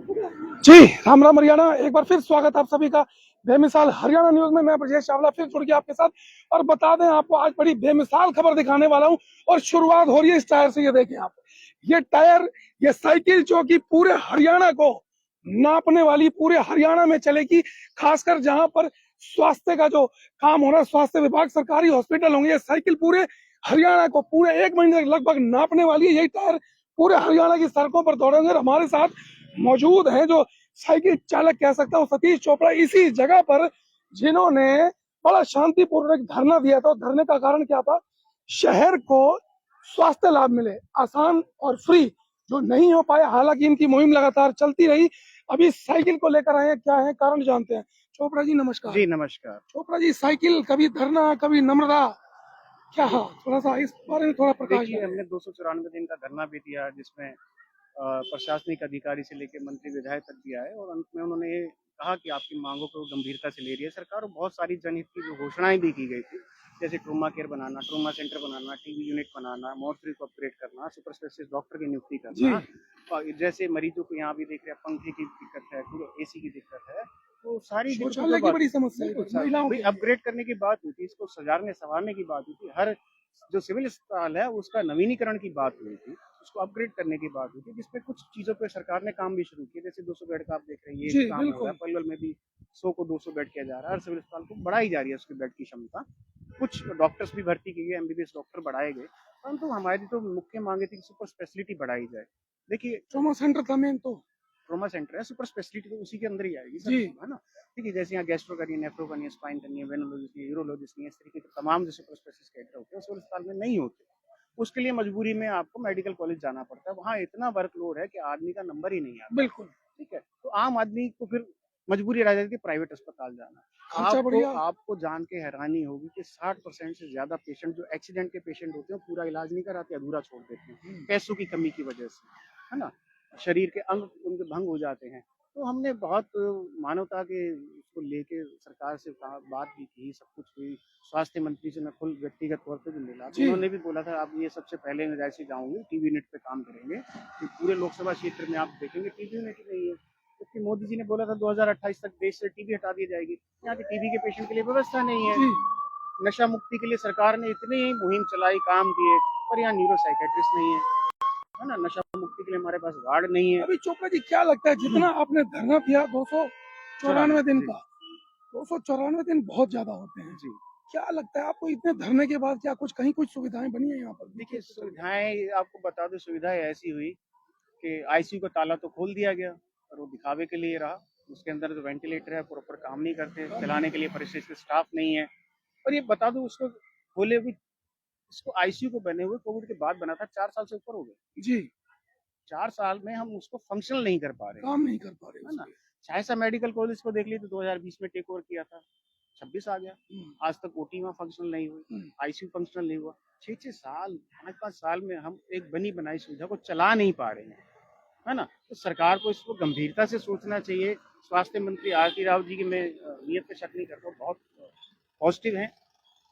जी राम राम हरियाणा। एक बार फिर स्वागत आप सभी का बेमिसाल हरियाणा न्यूज में। मैं ब्रजेश चावला फिर जुड़ गया आपके साथ और बता दें आपको आज बड़ी बेमिसाल खबर दिखाने वाला हूं। और शुरुआत हो रही है इस टायर से। ये देखें आप, ये टायर, ये साइकिल जो कि पूरे हरियाणा को नापने वाली, पूरे हरियाणा में चलेगी। खासकर जहां पर स्वास्थ्य का जो काम हो रहा है, स्वास्थ्य विभाग, सरकारी हॉस्पिटल होंगे, ये साइकिल पूरे हरियाणा को पूरे 1 महीने तक लगभग नापने वाली है। यही टायर पूरे हरियाणा की सड़कों पर दौड़ेंगे। हमारे साथ मौजूद हैं जो साइकिल चालक कह सकता हूँ, सतीश चोपड़ा, इसी जगह पर जिन्होंने बड़ा शांतिपूर्वक धरना दिया था। धरने का कारण क्या था? शहर को स्वास्थ्य लाभ मिले, आसान और फ्री, जो नहीं हो पाया। हालांकि इनकी मुहिम लगातार चलती रही। अभी साइकिल को लेकर आए हैं, क्या है कारण जानते हैं। चोपड़ा जी नमस्कार। जी नमस्कार। चोपड़ा जी, साइकिल कभी धरना कभी नम्रता, क्या है थोड़ा सा इस बारे में थोड़ा प्रकाश देखिए, हमने 294 दिन का धरना भी दिया, जिसमें प्रशासनिक अधिकारी से लेकर मंत्री विधायक तक भी आए, और अंत में उन्होंने ये कहा कि आपकी मांगों को गंभीरता से ले रही है सरकार। और बहुत सारी जनहित की जो घोषणाएं भी की गई थी, जैसे ट्रोमा केयर बनाना, ट्रोमा सेंटर बनाना, टीबी यूनिट बनाना, मोर्चरी को अपग्रेड करना, सुपर स्पेशलिस्ट डॉक्टर की नियुक्ति करना, और जैसे मरीजों को यहाँ भी देख रहे हैं पंखे की दिक्कत है, एसी की दिक्कत है, तो सारी शौचालय की बड़ी समस्या है, अपग्रेड करने की बात हुई थी, इसको सजाने संवारने की बात हुई थी, हर जो सिविल अस्पताल है उसका नवीनीकरण की बात हुई थी, उसको अपग्रेड करने की बात हुई थी, जिसपे कुछ चीजों पे सरकार ने काम भी शुरू किया। जैसे 200 बेड का आप देख रहे हैं, ये काम हो रहा है। पलवल में भी 100 को 200 बेड किया जा रहा है। हर सिविल अस्पताल को बढ़ाई जा रही है उसकी बेड की क्षमता। कुछ डॉक्टर्स भी भर्ती किए गए, एमबीबीएस डॉक्टर बढ़ाए गए, परंतु हमारी तो मुख्य मांग थी कि सुपर स्पेशलिटी बढ़ाई जाए। देखिए, ट्रॉमा सेंटर था मेन, तो ट्रोमा सेंटर है, सुपर स्पेशलिटी तो उसी के अंदर ही आएगी सर, है ना। ठीक है, जैसे यहाँ गैस्ट्रो करनी है, नेफ्रो करनी है, स्पाइन करनी है, वेनोलॉजिस्ट है, यूरोलॉजिस्ट नहीं है, इस तरीके के तमाम जो सुपर स्पेशलिस्ट कैटर होते हैं सिविल अस्पताल में नहीं होते। उसके लिए मजबूरी में आपको मेडिकल कॉलेज जाना पड़ता है। वहाँ इतना वर्कलोड है कि आदमी का नंबर ही नहीं आता। बिल्कुल, ठीक है, तो आम आदमी को फिर मजबूरी रह जाती है प्राइवेट अस्पताल जाना। आपको जान के हैरानी होगी कि 60% से ज्यादा पेशेंट जो एक्सीडेंट के पेशेंट होते हैं पूरा इलाज नहीं कराते, अधूरा छोड़ देते हैं पैसों की कमी की वजह से, है ना। शरीर के अंग उनके भंग हो जाते हैं। तो हमने बहुत मानवता के उसको लेके सरकार से बात भी की, सब कुछ हुई। स्वास्थ्य मंत्री से मैं खुद व्यक्तिगत तौर पे भी मिला, तो उन्होंने भी बोला था आप ये सबसे पहले मैं जैसे जाऊंगी टीबी यूनिट पे काम करेंगे। तो पूरे लोकसभा क्षेत्र में आप देखेंगे टीबी यूनिट नहीं है, क्योंकि मोदी जी ने बोला था 2028 तक देश से टीबी हटा दी जाएगी। यहाँ के टीबी के पेशेंट के लिए व्यवस्था नहीं है। नशा मुक्ति के लिए सरकार ने इतनी मुहिम चलाई, काम किए, पर यहाँ न्यूरो साइकेट्रिस्ट नहीं है ना। नशा मुक्ति के लिए हमारे पास वार्ड नहीं है। अभी चोपड़ा जी क्या लगता है, जितना आपने धरना दिया 294 दिन का, 294 दिन बहुत ज्यादा होते हैं जी, क्या लगता है आपको इतने धरने के बाद क्या कहीं कुछ सुविधाएं बनी है यहाँ पर? देखिए, सुविधाएं आपको बता दो, सुविधाएं ऐसी हुई कि आईसीयू का ताला तो खोल दिया गया, और वो दिखावे के लिए रहा। उसके अंदर जो वेंटिलेटर है प्रॉपर काम नहीं करते, चलाने के लिए परिशिष्ट स्टाफ नहीं है। और ये बता दो, उसको खोले हुए, इसको आईसीयू को बने हुए कोविड के बाद बना था, 4 साल से ऊपर हो गए जी। 4 साल में हम उसको फंक्शनल नहीं कर पा रहे, काम नहीं कर पा रहे, है ना। सहसा मेडिकल कॉलेज को देख ली तो 2020 में टेक ओवर किया था, 26 आ गया, आज तक ओटी वहाँ फंक्शनल नहीं हुई, आईसीयू फंक्शनल नहीं हुआ। 6-6 साल, 5-5 साल में हम एक बनी बनाई सुविधा को चला नहीं पा रहे हैं, है ना। तो सरकार को इसको गंभीरता से सोचना चाहिए। स्वास्थ्य मंत्री आरती राव जी की मैं नियत पे शक नहीं करता, बहुत पॉजिटिव है,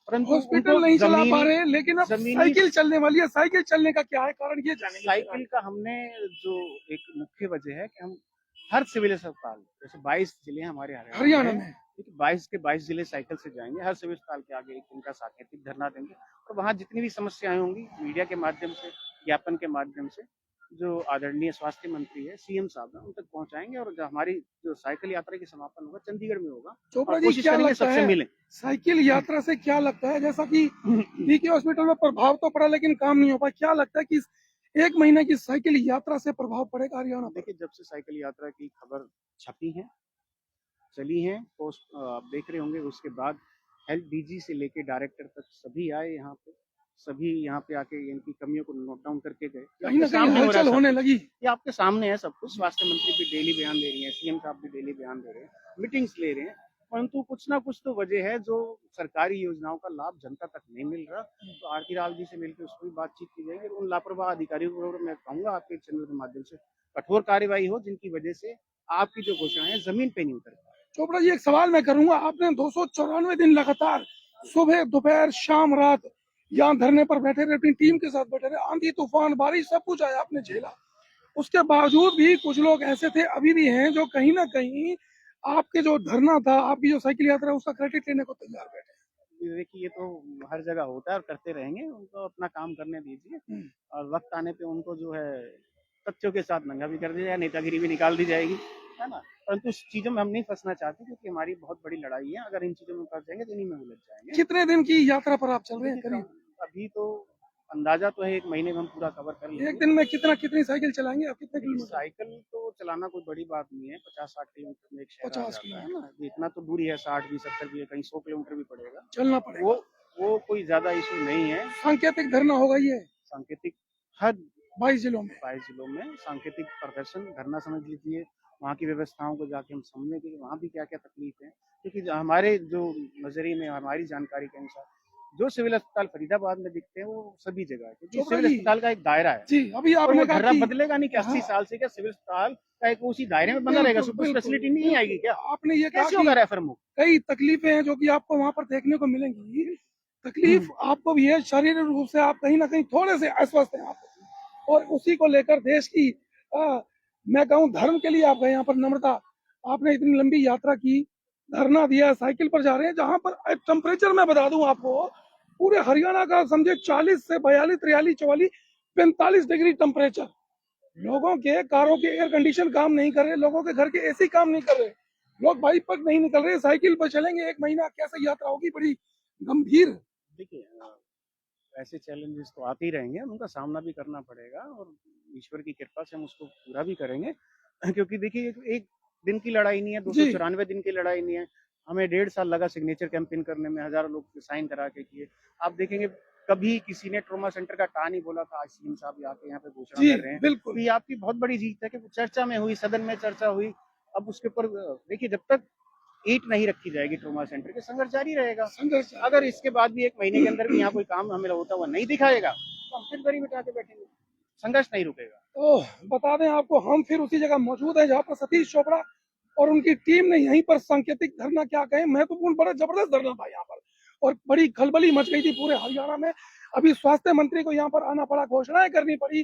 परंतु हॉस्पिटल नहीं चला पा रहे, लेकिन अब साइकिल चलने वाली है। साइकिल चलने का क्या है कारण, ये जानेंगे। साइकिल का हमने जो एक मुख्य वजह है कि हम हर सिविल अस्पताल, जैसे 22 जिले हमारे हरियाणा में, 22 के 22 जिले साइकिल से जाएंगे। हर सिविल अस्पताल के आगे एक दिन का साकेतिक धरना देंगे, और वहाँ जितनी भी समस्याएं होंगी मीडिया के माध्यम से, ज्ञापन के माध्यम से, जो आदरणीय स्वास्थ्य मंत्री है, सीएम साहब है, उन तक पहुंचाएंगे। और हमारी जो साइकिल यात्रा की समापन होगा चंडीगढ़ में होगा। चोपड़ा जी क्या लगता है मिले साइकिल यात्रा से, क्या लगता है, जैसा कि बीके हॉस्पिटल में प्रभाव तो पड़ा लेकिन काम नहीं हो पाया, क्या लगता है कि 1 महीने की साइकिल यात्रा से प्रभाव पड़ेगा हरियाणा? देखिए, जब से साइकिल यात्रा की खबर छपी है, चली है, पोस्ट आप देख रहे होंगे, उसके बाद हेल्थ डीजी से लेके डायरेक्टर तक सभी आए यहाँ पे, सभी यहाँ पे आके इनकी कमियों को नोट डाउन करके गए। कहीं ना कहीं हलचल होने लगी, ये आपके सामने है सब कुछ। स्वास्थ्य मंत्री भी डेली बयान दे रही है, सीएम साहब भी डेली बयान दे रहे हैं, मीटिंग्स ले रहे हैं, परंतु कुछ ना कुछ तो वजह है जो सरकारी योजनाओं का लाभ जनता तक नहीं मिल रहा। तो आरती राव जी से मिलकर उसको भी बातचीत की जाएगी। उन लापरवाह अधिकारियों को मैं कहूँगा आपके चैनल के माध्यम से कठोर कार्रवाई हो, जिनकी वजह से आपकी जो घोषणाएं जमीन पे नहीं उतर पा रही। चोपड़ा जी एक सवाल मैं करूंगा, आपने 294 दिन लगातार सुबह दोपहर शाम रात यहाँ धरने पर बैठे रहे, अपनी टीम के साथ बैठे रहे, आंधी तूफान बारिश सब कुछ आया, आपने झेला। उसके बावजूद भी कुछ लोग ऐसे थे, अभी भी हैं, जो कहीं ना कहीं आपके जो धरना था, आपकी जो साइकिल यात्रा है, उसका क्रेडिट लेने को तैयार बैठे। देखिए ये तो हर जगह होता है और करते रहेंगे, उनको अपना काम करने दीजिए और वक्त आने पे उनको जो है तथ्यों के साथ नंगा भी कर दिया जाएगा, नेतागिरी भी निकाल दी जाएगी, है ना। परंतु इस चीज़ों में हम नहीं फंसना चाहते क्योंकि हमारी बहुत बड़ी लड़ाई है, अगर इन चीज़ों में फंस जाएंगे तो इन्हीं में उलझ जाएंगे। कितने दिन की यात्रा पर आप चल रहे हैं देखिए, करीब? अभी तो अंदाजा तो है 1 महीने में हम पूरा कवर कर एक लेंगे। दिन में कितनी साइकिल चलाएंगे आप, कितने देखिए किलोमीटर? साइकिल तो चलाना कोई बड़ी बात नहीं है, 50-60 किलोमीटर में एक शहर आ 50 जाता है किलोमीटर ना, इतना तो दूरी है, 60 भी 70 भी है, कहीं 100 किलोमीटर भी पड़ेगा। चलना वो पड़ेगा। वो कोई ज़्यादा इशू नहीं है। सांकेतिक धरना होगा ये सांकेतिक हर 22 जिलों में। 22 जिलों में सांकेतिक प्रदर्शन धरना समझ लीजिए, वहाँ की व्यवस्थाओं को जाके हम समझने के लिए वहाँ भी क्या-क्या तकलीफ है, क्योंकि हमारे जो नज़रिए में हमारी जानकारी के अनुसार जो सिविल अस्पताल फरीदाबाद में दिखते हैं वो सभी जगह है, क्योंकि चोपड़ा सिविल जी, अस्पताल का एक दायरा है जी अभी और आपने वो कहा धर्रा कि बदलेगा नहीं कि 80 हाँ, साल से क्या सिविल अस्पताल का एक उसी दायरे में बना रहेगा, बिल्कुल सुपर बिल्कुल स्पेशलिटी नहीं बिल्कुल। आएगी क्या? आपने ये कहा कैसे कि होगा रेफर मुक्त? कई तकलीफें हैं जो कि आपको वहां पर देखने को मिलेंगी। तकलीफ आपको भी है, शारीरिक रूप से आप कहीं ना कहीं थोड़े से अस्वस्थ हैं आप, और उसी को लेकर देश की मैं कहूँ धर्म के लिए आप गए यहाँ पर नम्रता। आपने इतनी लंबी यात्रा की, धरना दिया, साइकिल पर जा रहे हैं, जहां पर टेम्परेचर मैं बता दूं आपको, पूरे हरियाणा का समझे 40 से 42 43 44 45 डिग्री टेम्परेचर। लोगों के कारों के एयर कंडीशन काम नहीं कर रहे, लोगों के घर के एसी काम नहीं कर रहे, लोग बाइक पर नहीं निकल रहे, साइकिल पर चलेंगे 1 महीना, कैसे यात्रा होगी, बड़ी गंभीर। देखिए ऐसे चैलेंजेस तो आते ही रहेंगे, उनका सामना भी करना पड़ेगा और ईश्वर की कृपा से हम उसको पूरा भी करेंगे क्योंकि देखिए एक दिन की लड़ाई नहीं है, जी 294 दिन की लड़ाई नहीं है। हमें 1.5 साल लगा सिग्नेचर कैंपेन करने में, हजारों लोग साइन करा के किए। आप देखेंगे कभी किसी ने ट्रॉमा सेंटर का टा नहीं बोला था, आज सीएम साहब आके यहाँ पे घोषणा जी कर रहे हैं, बिल्कुल। तो ये आपकी बहुत बड़ी जीत है कि चर्चा में हुई, सदन में चर्चा हुई। अब उसके ऊपर देखिए जब तक ईंट नहीं रखी जाएगी ट्रॉमा सेंटर के, संघर्ष जारी रहेगा। संघर्ष अगर इसके बाद भी 1 महीने के अंदर भी यहाँ कोई काम हमें होता हुआ नहीं दिखाएगा तो हम फिर दरी बिठा के बैठेंगे, संघर्ष नहीं रुकेगा। तो बता दें आपको, हम फिर उसी जगह मौजूद हैं जहाँ पर सतीश चोपड़ा और उनकी टीम ने यहीं पर सांकेतिक धरना, क्या कहें, महत्वपूर्ण बड़ा जबरदस्त धरना था यहाँ पर, और बड़ी खलबली मच गई थी पूरे हरियाणा में। अभी स्वास्थ्य मंत्री को यहाँ पर आना पड़ा, घोषणाएं करनी पड़ी,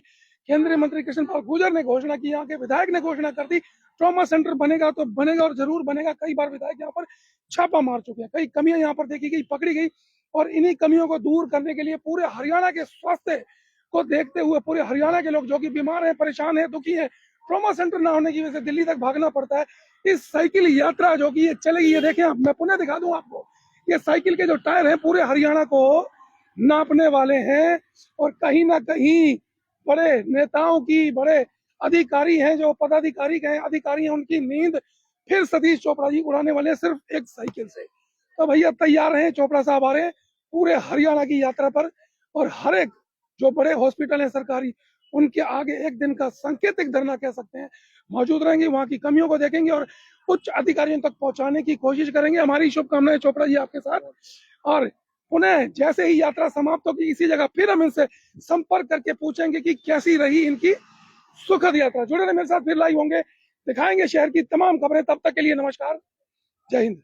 केंद्रीय मंत्री कृष्ण पाल गुर्जर ने घोषणा की, यहाँ के विधायक ने घोषणा कर दी, ट्रॉमा सेंटर बनेगा तो बनेगा और जरूर बनेगा। कई बार विधायक यहाँ पर छापा मार चुके हैं, कई कमियां यहाँ पर देखी गई, पकड़ी गई, और इन्हीं कमियों को दूर करने के लिए पूरे हरियाणा के स्वास्थ्य को देखते हुए पूरे हरियाणा के लोग जो कि बीमार हैं, परेशान हैं, दुखी हैं, ट्रॉमा सेंटर ना होने की वजह से दिल्ली तक भागना पड़ता है, इस साइकिल यात्रा जो कि ये चलेगी, ये देखें आप, मैं पुनः दिखा दूं आपको, ये साइकिल के जो टायर हैं पूरे हरियाणा को नापने वाले हैं, और कहीं ना कहीं बड़े नेताओं की, बड़े अधिकारी हैं, जो पदाधिकारी हैं, अधिकारी हैं, उनकी नींद फिर सतीश चोपड़ा जी उड़ाने वाले हैं सिर्फ एक साइकिल से। तो भैया तैयार हैं, चोपड़ा साहब आ रहे हैं पूरे हरियाणा की यात्रा पर, और हर एक जो बड़े हॉस्पिटल हैं सरकारी, उनके आगे एक दिन का सांकेतिक धरना कह सकते हैं, मौजूद रहेंगे, वहां की कमियों को देखेंगे और उच्च अधिकारियों तक पहुंचाने की कोशिश करेंगे। हमारी शुभकामनाएं चोपड़ा जी आपके साथ। और पुनः जैसे ही यात्रा समाप्त होगी, इसी जगह फिर हम इनसे संपर्क करके पूछेंगे कि कैसी रही इनकी सुखद यात्रा। जुड़े रहे मेरे साथ, फिर लाइव होंगे, दिखाएंगे शहर की तमाम खबरें। तब तक के लिए नमस्कार, जय हिंद।